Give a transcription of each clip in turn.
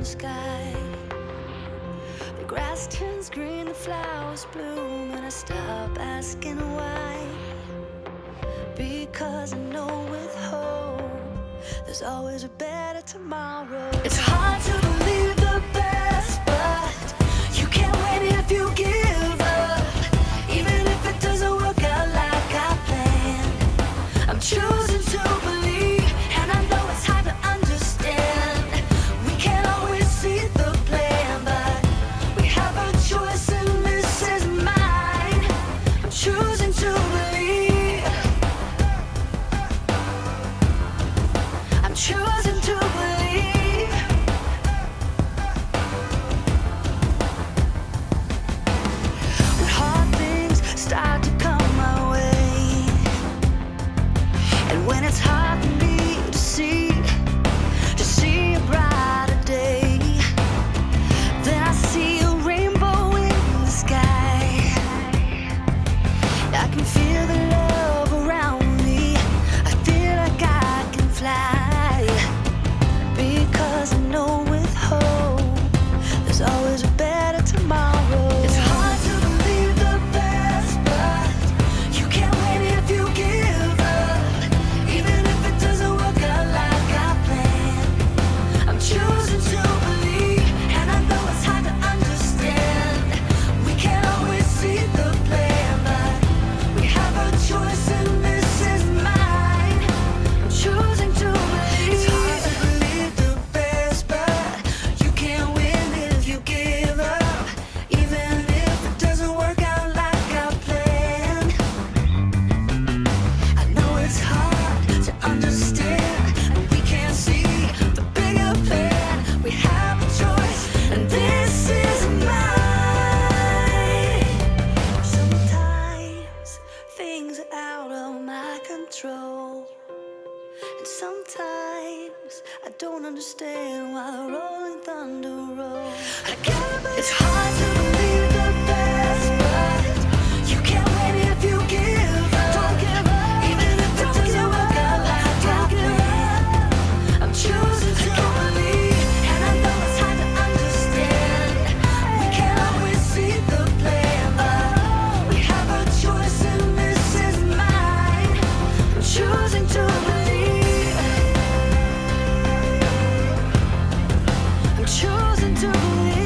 the sky. The grass turns green, the flowers bloom, and I stop asking why. Because I know with hope there's always a better tomorrow. It's hard to believe the best, but you can't win if you give up. Even if it doesn't work out like I planned, I'm choosing to believe, and I know it's hard to understand. We can't always see the plan, but we have a choice and this is mine. I'm choosing to believe. I'm choosing to believe. When hard things start to come my way, and when it's hard for me to see a brighter day, then I see a rainbow in the sky. I can feel the love around me. I feel like I can fly, because I know with hope there's always a better tomorrow. It's hard to believe the best, but you can't win if you give up. Even if it doesn't work out like I planned, I'm choosing to believe, and I know it's hard to understand. We can't always see the plan, but we have a choice and this is mine. I'm choosing to believe. It's hard to believe the best, but you can't win if you give up. Even if it doesn't work out like I planned, I know it's hard to understand, and we can't see the bigger plan. We have a choice, and this is mine. Sometimes things are out of my control, and sometimes I don't understand why the rolling thunder rolls. It's hard to believe the best, but you can't win if you give up. Don't give up. Even if it doesn't work out like I planned, I'm choosing to believe, and I know it's hard to understand. We can't always see the plan, but we have a choice and this is mine. I'm choosing to believe. I'm choosing to believe.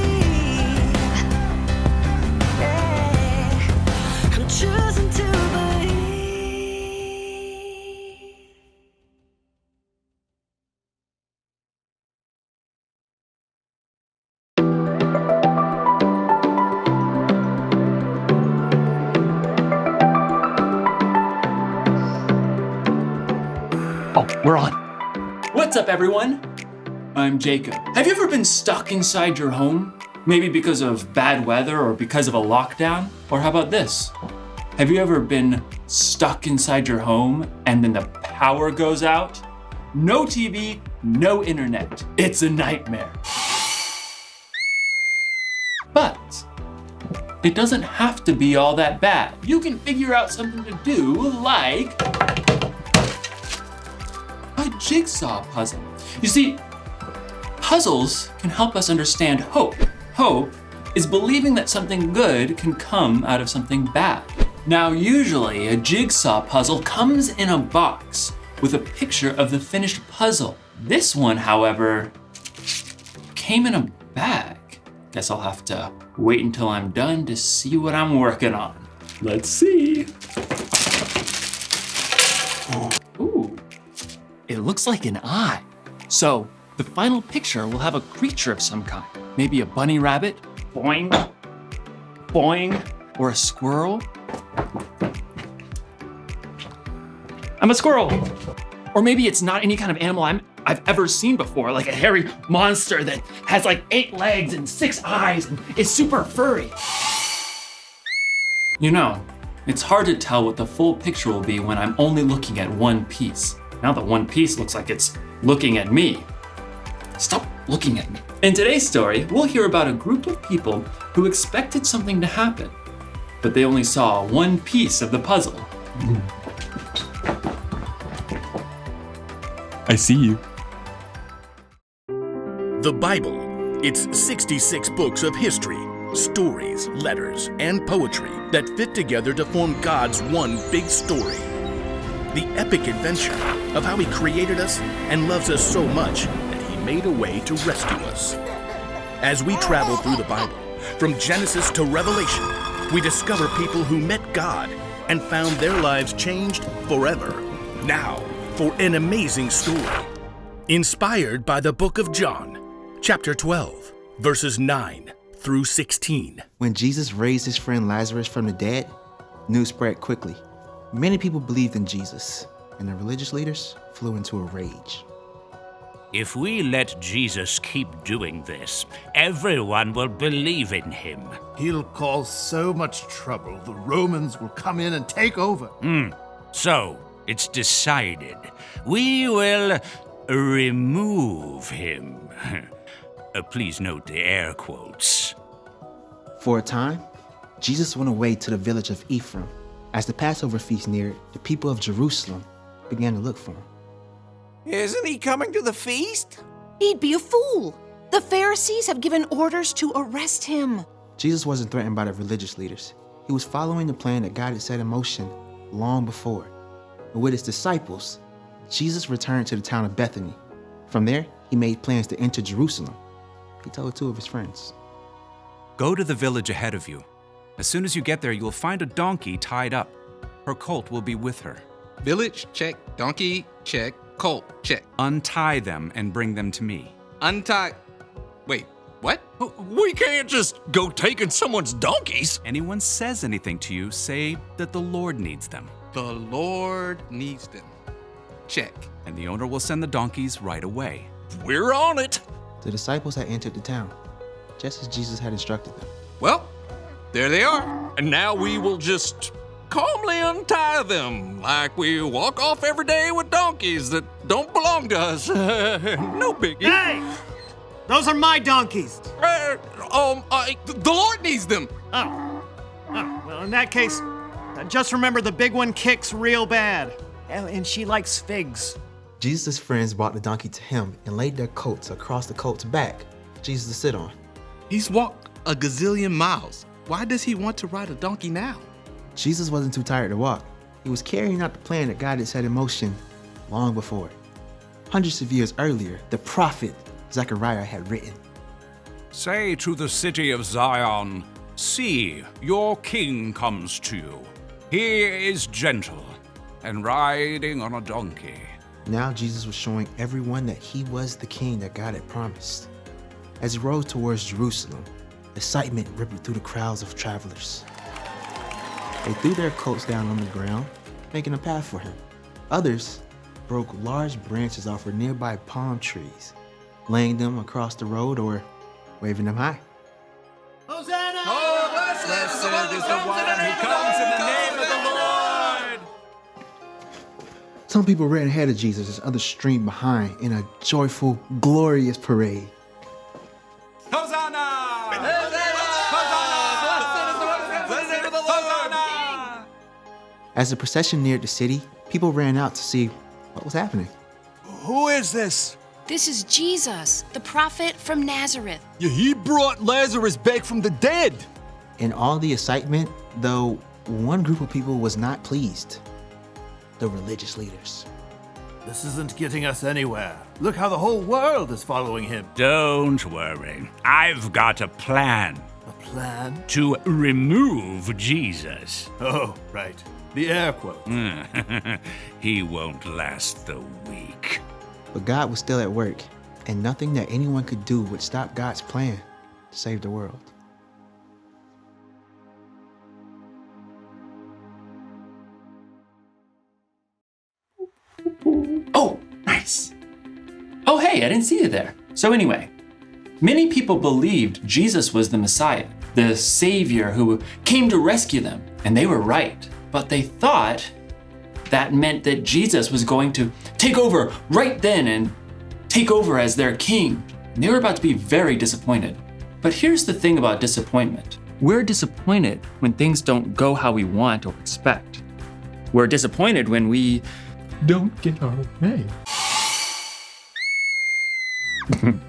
Yeah. I'm choosing to believe. Oh, we're on. What's up, everyone? I'm Jacob. Have you ever been stuck inside your home? Maybe because of bad weather or because of a lockdown? Or how about this? Have you ever been stuck inside your home and then the power goes out? No TV, no internet. It's a nightmare. But it doesn't have to be all that bad. You can figure out something to do like a jigsaw puzzle. You see, puzzles can help us understand hope. Hope is believing that something good can come out of something bad. Now, usually a jigsaw puzzle comes in a box with a picture of the finished puzzle. This one, however, came in a bag. Guess I'll have to wait until I'm done to see what I'm working on. Let's see. Ooh, it looks like an eye. So the final picture will have a creature of some kind. Maybe a bunny rabbit, boing, boing, or a squirrel. I'm a squirrel. Or maybe it's not any kind of animal I've ever seen before, like a hairy monster that has like 8 legs and 6 eyes and is super furry. You know, it's hard to tell what the full picture will be when I'm only looking at one piece. Now the one piece looks like it's looking at me. Stop looking at me. In today's story, we'll hear about a group of people who expected something to happen, but they only saw one piece of the puzzle. I see you. The Bible, It's 66 books of history, stories, letters, and poetry that fit together to form God's one big story. The epic adventure of how He created us and loves us so much that He made a way to rescue us. As we travel through the Bible, from Genesis to Revelation, we discover people who met God and found their lives changed forever. Now, for an amazing story. Inspired by the book of John, chapter 12, verses 9 through 16. When Jesus raised his friend Lazarus from the dead, news spread quickly. Many people believed in Jesus, and the religious leaders flew into a rage. If we let Jesus keep doing this, everyone will believe in him. He'll cause so much trouble, the Romans will come in and take over. So, it's decided. We will remove him. Please note the air quotes. For a time, Jesus went away to the village of Ephraim. As the Passover feast neared, the people of Jerusalem began to look for him. Isn't he coming to the feast? He'd be a fool. The Pharisees have given orders to arrest him. Jesus wasn't threatened by the religious leaders. He was following the plan that God had set in motion long before. And with his disciples, Jesus returned to the town of Bethany. From there, he made plans to enter Jerusalem. He told two of his friends. Go to the village ahead of you. As soon as you get there, you will find a donkey tied up. Her colt will be with her. Village, check. Donkey, check. Colt, check. Untie them and bring them to me. Untie. Wait, what? We can't just go taking someone's donkeys. Anyone says anything to you, say that the Lord needs them. The Lord needs them. Check. And the owner will send the donkeys right away. We're on it. The disciples had entered the town, just as Jesus had instructed them. Well, there they are. And now we will just calmly untie them like we walk off every day with donkeys that don't belong to us. No biggie. Hey! Those are my donkeys. The Lord needs them. Oh, well, in that case, just remember the big one kicks real bad. And she likes figs. Jesus' friends brought the donkey to him and laid their coats across the colt's back for Jesus to sit on. He's walked a gazillion miles. Why does he want to ride a donkey now? Jesus wasn't too tired to walk. He was carrying out the plan that God had set in motion long before. Hundreds of years earlier, the prophet Zechariah had written, Say to the city of Zion, see, your king comes to you. He is gentle and riding on a donkey. Now Jesus was showing everyone that he was the king that God had promised. As he rode towards Jerusalem, excitement rippled through the crowds of travelers. They threw their coats down on the ground, making a path for him. Others broke large branches off of nearby palm trees, laying them across the road or waving them high. Hosanna! Oh, blessed is the one who comes in the name of the Lord. Some people ran ahead of Jesus as others streamed behind in a joyful, glorious parade. Hosanna! As the procession neared the city, people ran out to see what was happening. Who is this? This is Jesus, the prophet from Nazareth. Yeah, he brought Lazarus back from the dead. In all the excitement, though, one group of people was not pleased. The religious leaders. This isn't getting us anywhere. Look how the whole world is following him. Don't worry. I've got a plan A plan? to remove Jesus. Oh, right. The air quote. He won't last the week. But God was still at work, and nothing that anyone could do would stop God's plan to save the world. Oh, nice. Oh, hey, I didn't see you there. So anyway, many people believed Jesus was the Messiah, the Savior who came to rescue them, and they were right. But they thought that meant that Jesus was going to take over right then and take over as their king. And they were about to be very disappointed. But here's the thing about disappointment. We're disappointed when things don't go how we want or expect. We're disappointed when we don't get our way.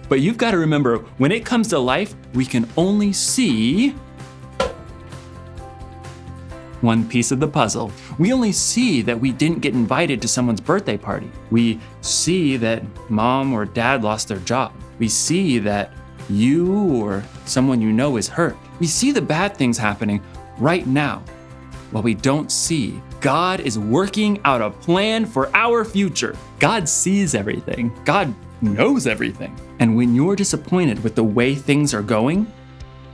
But you've got to remember, when it comes to life, we can only see one piece of the puzzle. We only see that we didn't get invited to someone's birthday party. We see that mom or dad lost their job. We see that you or someone you know is hurt. We see the bad things happening right now. What we don't see, God is working out a plan for our future. God sees everything. God knows everything. And when you're disappointed with the way things are going,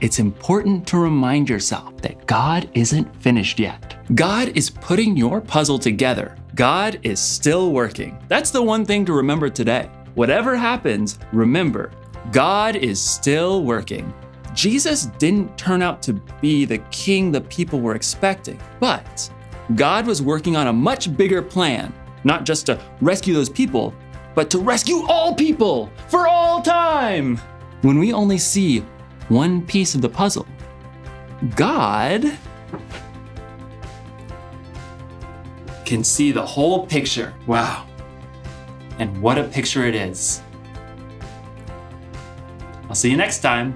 it's important to remind yourself that God isn't finished yet. God is putting your puzzle together. God is still working. That's the one thing to remember today. Whatever happens, remember, God is still working. Jesus didn't turn out to be the king the people were expecting, but God was working on a much bigger plan, not just to rescue those people, but to rescue all people for all time. When we only see one piece of the puzzle, God can see the whole picture. Wow. And what a picture it is. I'll see you next time.